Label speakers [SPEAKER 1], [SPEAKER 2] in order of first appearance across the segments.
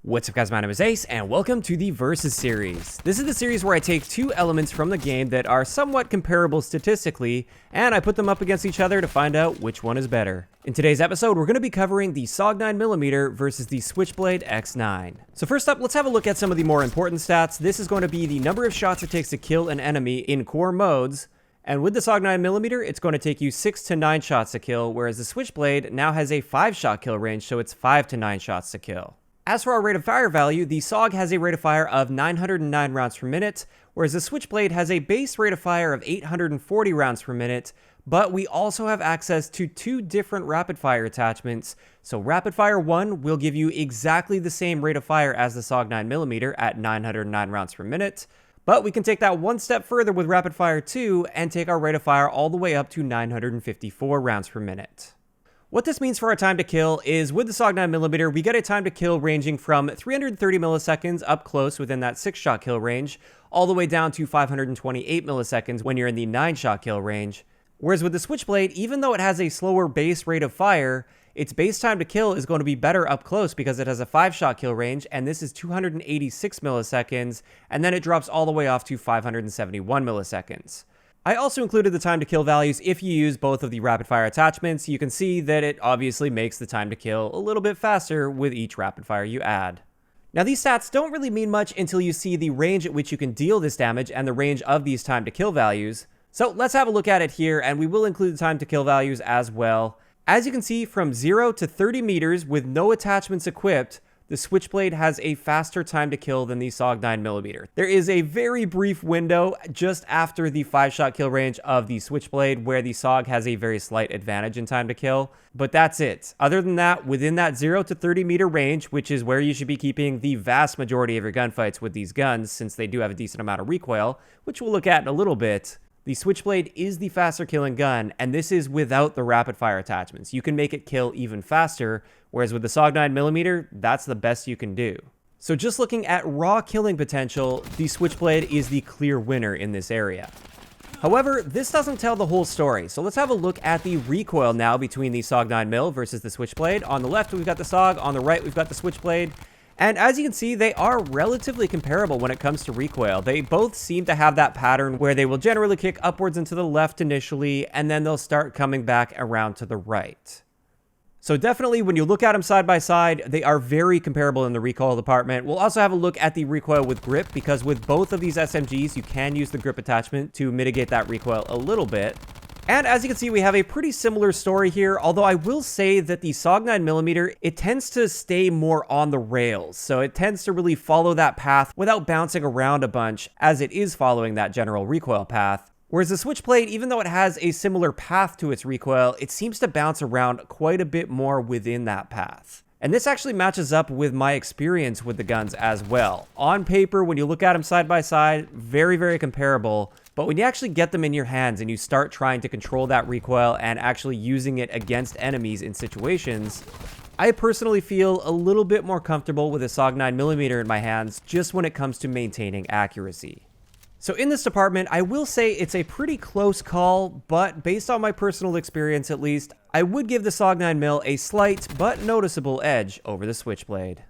[SPEAKER 1] What's up guys, my name is Ace, and welcome to the Versus series. This is the series where I take two elements from the game that are somewhat comparable statistically, and I put them up against each other to find out which one is better. In today's episode, we're going to be covering the Saug 9mm versus the Switchblade X9. So first up, let's have a look at some of the more important stats. This is going to be the number of shots it takes to kill an enemy in core modes. And with the Saug 9mm, it's going to take you 6 to 9 shots to kill, whereas the Switchblade now has a 5-shot kill range, so it's 5 to 9 shots to kill. As for our rate of fire value, the Saug has a rate of fire of 909 rounds per minute, whereas the Switchblade has a base rate of fire of 840 rounds per minute, but we also have access to two different rapid fire attachments. So rapid fire 1 will give you exactly the same rate of fire as the Saug 9mm at 909 rounds per minute, but we can take that one step further with rapid fire 2 and take our rate of fire all the way up to 954 rounds per minute. What this means for our time to kill is with the Saug 9mm, we get a time to kill ranging from 330 milliseconds up close within that 6-shot kill range, all the way down to 528 milliseconds when you're in the 9-shot kill range. Whereas with the Switchblade, even though it has a slower base rate of fire, its base time to kill is going to be better up close because it has a 5-shot kill range, and this is 286 milliseconds, and then it drops all the way off to 571 milliseconds. I also included the time to kill values if you use both of the rapid fire attachments. You can see that it obviously makes the time to kill a little bit faster with each rapid fire you add. Now these stats don't really mean much until you see the range at which you can deal this damage and the range of these time to kill values. So let's have a look at it here, and we will include the time to kill values as well. As you can see, from 0 to 30 meters with no attachments equipped, the Switchblade has a faster time to kill than the Saug 9mm. There is a very brief window just after the 5-shot kill range of the Switchblade where the Saug has a very slight advantage in time to kill, but that's it. Other than that, within that 0 to 30 meter range, which is where you should be keeping the vast majority of your gunfights with these guns since they do have a decent amount of recoil, which we'll look at in a little bit, the Switchblade is the faster killing gun, and this is without the rapid fire attachments. You can make it kill even faster, whereas with the Saug 9mm, that's the best you can do. So just looking at raw killing potential, the Switchblade is the clear winner in this area. However, this doesn't tell the whole story, so let's have a look at the recoil now between the Saug 9mm versus the Switchblade. On the left, we've got the Saug, on the right, we've got the Switchblade. And as you can see, they are relatively comparable when it comes to recoil. They both seem to have that pattern where they will generally kick upwards and to the left initially, and then they'll start coming back around to the right. So definitely when you look at them side by side, they are very comparable in the recoil department. We'll also have a look at the recoil with grip, because with both of these SMGs, you can use the grip attachment to mitigate that recoil a little bit. And as you can see, we have a pretty similar story here, although I will say that the Saug 9mm, it tends to stay more on the rails. So it tends to really follow that path without bouncing around a bunch, as it is following that general recoil path. Whereas the Switchblade, even though it has a similar path to its recoil, it seems to bounce around quite a bit more within that path. And this actually matches up with my experience with the guns as well. On paper, when you look at them side by side, very, very comparable. But when you actually get them in your hands and you start trying to control that recoil and actually using it against enemies in situations, I personally feel a little bit more comfortable with a Saug 9mm in my hands just when it comes to maintaining accuracy. So in this department, I will say it's a pretty close call, but based on my personal experience at least, I would give the Saug 9mm a slight but noticeable edge over the Switchblade.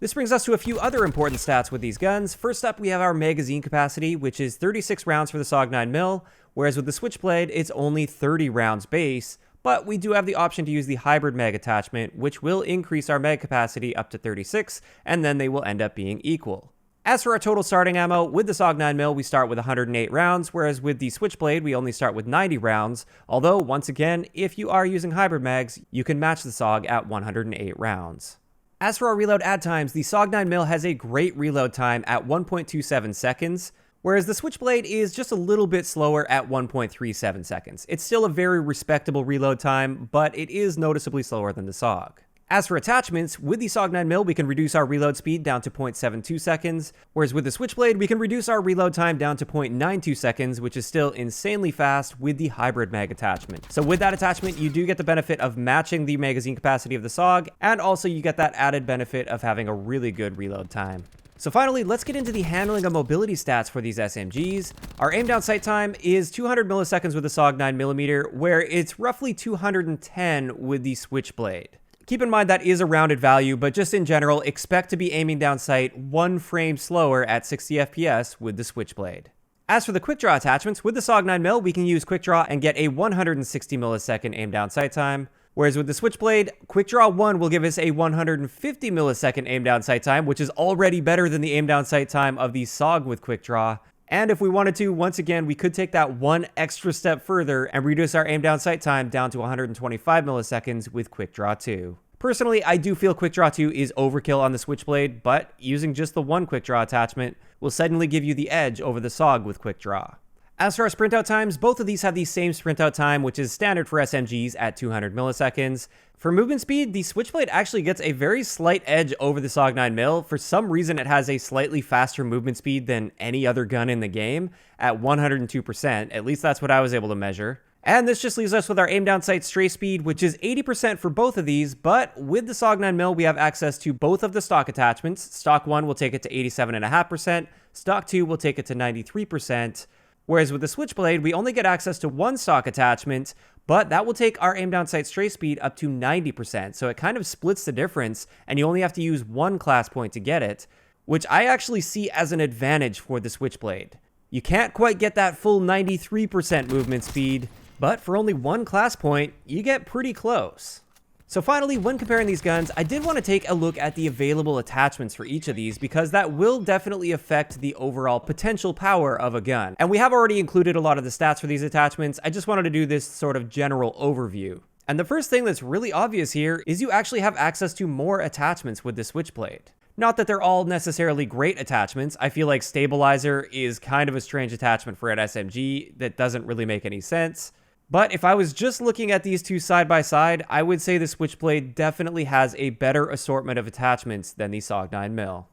[SPEAKER 1] This brings us to a few other important stats with these guns. First up, we have our magazine capacity, which is 36 rounds for the Saug 9mm, whereas with the Switchblade, it's only 30 rounds base, but we do have the option to use the hybrid mag attachment, which will increase our mag capacity up to 36, and then they will end up being equal. As for our total starting ammo, with the Saug 9mm, we start with 108 rounds, whereas with the Switchblade, we only start with 90 rounds, although, once again, if you are using hybrid mags, you can match the Saug at 108 rounds. As for our reload add times, the Saug 9mm has a great reload time at 1.27 seconds, whereas the Switchblade is just a little bit slower at 1.37 seconds. It's still a very respectable reload time, but it is noticeably slower than the Saug. As for attachments, with the Saug 9mm, we can reduce our reload speed down to 0.72 seconds, whereas with the Switchblade, we can reduce our reload time down to 0.92 seconds, which is still insanely fast with the hybrid mag attachment. So with that attachment, you do get the benefit of matching the magazine capacity of the Saug, and also you get that added benefit of having a really good reload time. So finally, let's get into the handling and mobility stats for these SMGs. Our aim down sight time is 200 milliseconds with the Saug 9mm, where it's roughly 210 with the Switchblade. Keep in mind that is a rounded value, but just in general, expect to be aiming down sight 1 frame slower at 60 FPS with the Switchblade. As for the quick draw attachments, with the Saug 9mm, we can use quick draw and get a 160 millisecond aim down sight time. Whereas with the Switchblade, quick draw 1 will give us a 150 millisecond aim down sight time, which is already better than the aim down sight time of the Saug with quick draw. And if we wanted to, once again, we could take that one extra step further and reduce our aim down sight time down to 125 milliseconds with quick draw 2. Personally, I do feel quick draw 2 is overkill on the Switchblade, but using just the one quick draw attachment will suddenly give you the edge over the Saug with quick draw. As for our sprint out times, both of these have the same sprint out time, which is standard for SMGs at 200 milliseconds. For movement speed, the Switchblade actually gets a very slight edge over the Saug 9mm. For some reason, it has a slightly faster movement speed than any other gun in the game at 102%. At least that's what I was able to measure. And this just leaves us with our aim down sight stray speed, which is 80% for both of these, but with the Saug 9mm, we have access to both of the stock attachments. Stock 1 will take it to 87.5%, stock 2 will take it to 93%, whereas with the Switchblade, we only get access to one stock attachment, but that will take our aim down sight stray speed up to 90%, so it kind of splits the difference, and you only have to use one class point to get it, which I actually see as an advantage for the Switchblade. You can't quite get that full 93% movement speed, but for only one class point, you get pretty close. So finally, when comparing these guns, I did want to take a look at the available attachments for each of these because that will definitely affect the overall potential power of a gun. And we have already included a lot of the stats for these attachments, I just wanted to do this sort of general overview. And the first thing that's really obvious here is you actually have access to more attachments with the Switchblade. Not that they're all necessarily great attachments. I feel like Stabilizer is kind of a strange attachment for an SMG that doesn't really make any sense. But if I was just looking at these two side by side, I would say the Switchblade definitely has a better assortment of attachments than the Saug 9mm.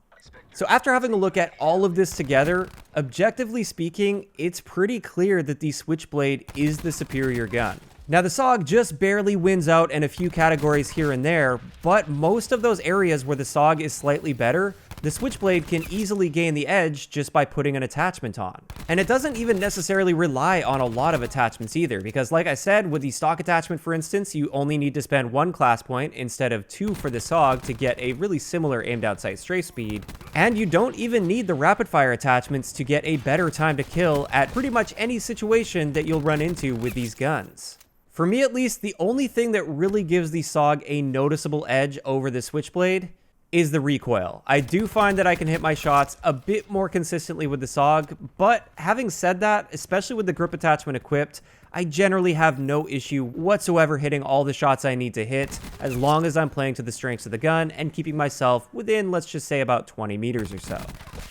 [SPEAKER 1] So after having a look at all of this together, objectively speaking, it's pretty clear that the Switchblade is the superior gun. Now the Saug just barely wins out in a few categories here and there, but most of those areas where the Saug is slightly better, the Switchblade can easily gain the edge just by putting an attachment on. And it doesn't even necessarily rely on a lot of attachments either, because like I said, with the stock attachment for instance, you only need to spend one class point instead of two for the Saug to get a really similar aim down sight stray speed. And you don't even need the rapid fire attachments to get a better time to kill at pretty much any situation that you'll run into with these guns. For me at least, the only thing that really gives the Saug a noticeable edge over the Switchblade is the recoil. I do find that I can hit my shots a bit more consistently with the Saug, but having said that, especially with the grip attachment equipped, I generally have no issue whatsoever hitting all the shots I need to hit, as long as I'm playing to the strengths of the gun and keeping myself within, let's just say, about 20 meters or so.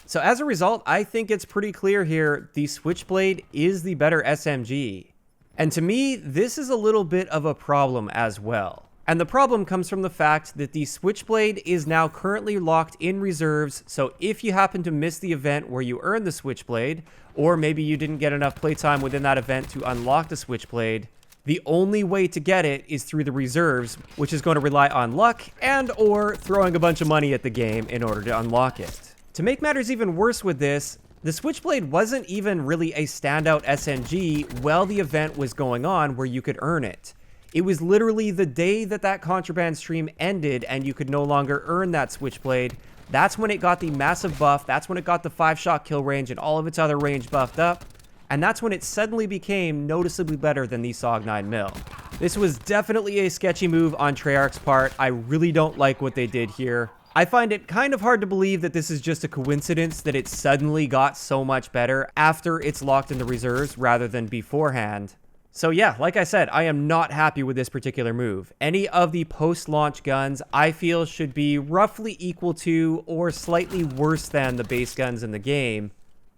[SPEAKER 1] So as a result, I think it's pretty clear here, the Switchblade is the better SMG. And to me, this is a little bit of a problem as well. And the problem comes from the fact that the Switchblade is now currently locked in reserves, so if you happen to miss the event where you earn the Switchblade, or maybe you didn't get enough playtime within that event to unlock the Switchblade, the only way to get it is through the reserves, which is going to rely on luck and or throwing a bunch of money at the game in order to unlock it. To make matters even worse with this, the Switchblade wasn't even really a standout SMG while the event was going on where you could earn it. It was literally the day that that contraband stream ended and you could no longer earn that Switchblade. That's when it got the massive buff, that's when it got the 5-shot kill range and all of its other range buffed up, and that's when it suddenly became noticeably better than the Saug 9mm. This was definitely a sketchy move on Treyarch's part. I really don't like what they did here. I find it kind of hard to believe that this is just a coincidence that it suddenly got so much better after it's locked in the reserves rather than beforehand. So yeah, like I said, I am not happy with this particular move. Any of the post-launch guns I feel should be roughly equal to or slightly worse than the base guns in the game.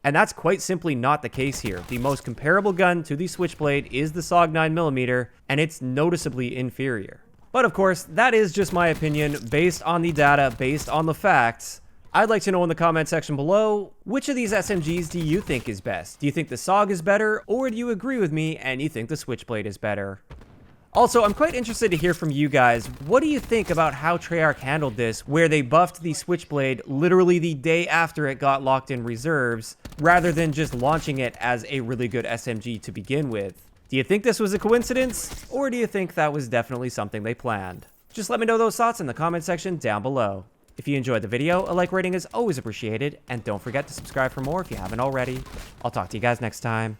[SPEAKER 1] And that's quite simply not the case here. The most comparable gun to the Switchblade is the Saug 9mm, and it's noticeably inferior. But of course, that is just my opinion, based on the data, based on the facts. I'd like to know in the comment section below, which of these SMGs do you think is best? Do you think the Saug is better, or do you agree with me and you think the Switchblade is better? Also, I'm quite interested to hear from you guys. What do you think about how Treyarch handled this, where they buffed the Switchblade literally the day after it got locked in reserves, rather than just launching it as a really good SMG to begin with? Do you think this was a coincidence, or do you think that was definitely something they planned? Just let me know those thoughts in the comment section down below. If you enjoyed the video, a like rating is always appreciated, and don't forget to subscribe for more if you haven't already. I'll talk to you guys next time.